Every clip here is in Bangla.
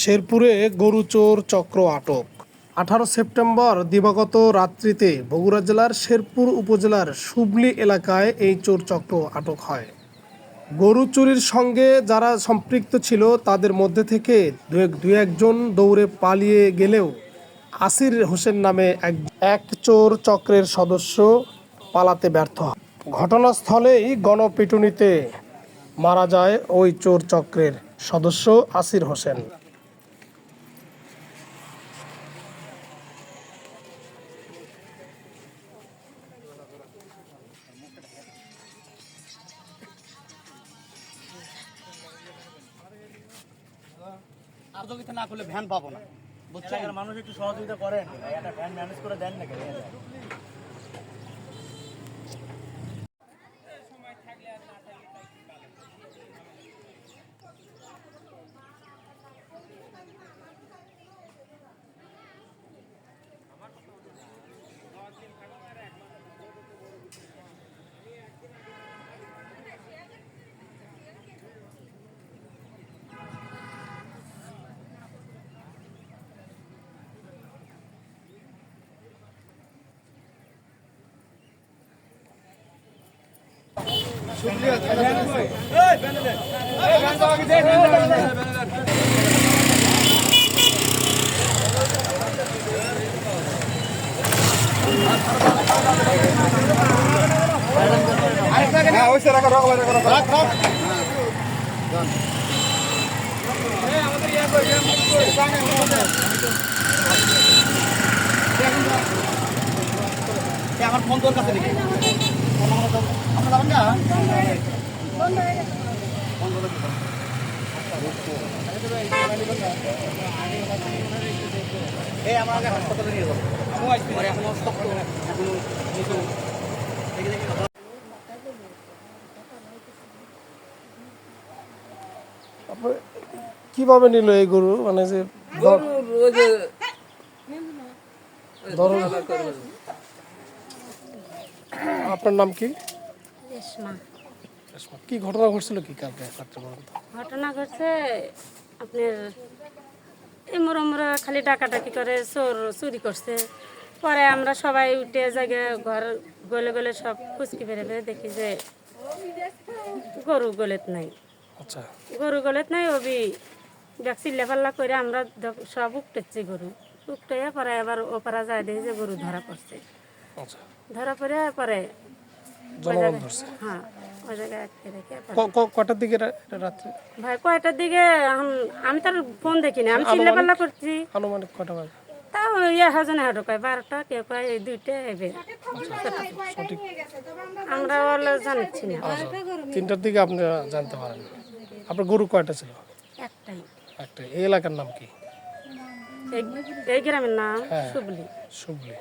শেরপুরে গরু চোর চক্র আটক। 18 সেপ্টেম্বর দিবাগত রাত্রিতে বগুড়া জেলার শেরপুর উপজেলার শুবলি এলাকায় এই চোর চক্র আটক হয়। গরু চুরির সঙ্গে যারা সম্পৃক্ত ছিল তাদের মধ্যে থেকে দু একজন দৌড়ে পালিয়ে গেলেও আসির হোসেন নামে এক চোর চক্রের সদস্য পালাতে ব্যর্থ হয়। ঘটনাস্থলেই গণপিটুনিতে মারা যায় ওই চোর চক্রের সদস্য আসির হোসেন। আর তো কিছু না করলে ভ্যান পাবো না, বুঝছেন? মানুষ একটু সহযোগিতা করেন, একটা ভ্যান ম্যানেজ করে দেন নাকি? আমার ফোন তোর কাছে নাকি? আমরা যাবেন না? এই আমাকে হাসপাতালে নিয়ে যাবো। এখনো শক্ত, এখনো কিছু দেখি দেখি। কিভাবে নিল এই গরু? মানে যে আপনার নাম কি? রেশমা। কি ঘটনা ঘটছিল কি কালকে রাত্রে? ঘটনা ঘটছে আপনার এই মোরা খালি ডাকাডাকি করে চোর চুরি করছে। পরে আমরা সবাই উঠে জায়গায় ঘর গলে গলে সব খুঁজকি ফেরে ফেরে দেখি যে গরু গলেত নাই। আচ্ছা, গরু গলেত নাই। ওবি চিল্লা পাল্লা করে আমরা সব উঠতেছি গরু উঠতে। পরে আবার ওপারা যায় দেখি যে গরু ধরা পড়ছে। আচ্ছা, ধরা পড়ে পরে জনগণ ধরছে। হ্যাঁ, ওই জায়গায় আটকে রেখে কটার দিকে রাত্রে? ভাই কয়টার দিকে আমি তার ফোন দেখিনি, আমি চিল্লা পাল্লা করছি। আনুমানিক কটা বাজে? তাও হাজানে হাঁটো কয় 12টা, কেউ কয় 2টা এবে। সঠিক আমরা জানিচ্ছি না। 3টার দিকে আপনি জানতে পারেন। আপনার গরু কয়টা ছিল? একটাই। একটা। এই এলাকার নাম কি? এই গ্রামের নাম শুবলি। শুবলি,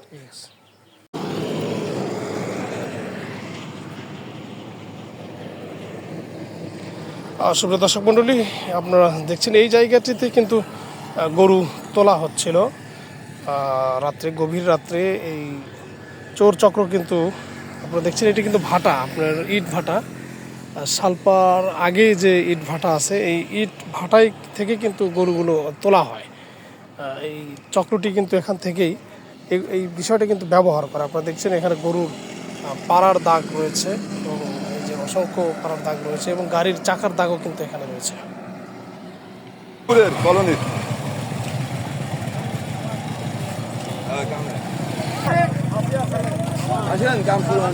ঠিক আছে। সুপ্রিয় দর্শক মণ্ডলী, আপনারা দেখছেন এই জায়গাটিতে কিন্তু গরু তোলা হচ্ছিল রাত্রে, গভীর রাত্রে। এই চোর চক্র কিন্তু আপনারা দেখছেন, এটি কিন্তু ভাটা, আপনার ইট ভাটা। সালপার আগে যে ইট ভাটা আছে, এই ইট ভাটায় থেকে কিন্তু গরুগুলো তোলা হয়। এই চক্রটি কিন্তু এখান থেকেই এই বিষয়টা কিন্তু ব্যবহার করে। আপনারা দেখছেন এখানে গরুর পাড়ার দাগ রয়েছে, এবং এই যে অসংখ্য পাড়ার দাগ রয়েছে, এবং গাড়ির চাকার দাগও কিন্তু এখানে রয়েছে। কলোনির আসেন কাম শুরু হয়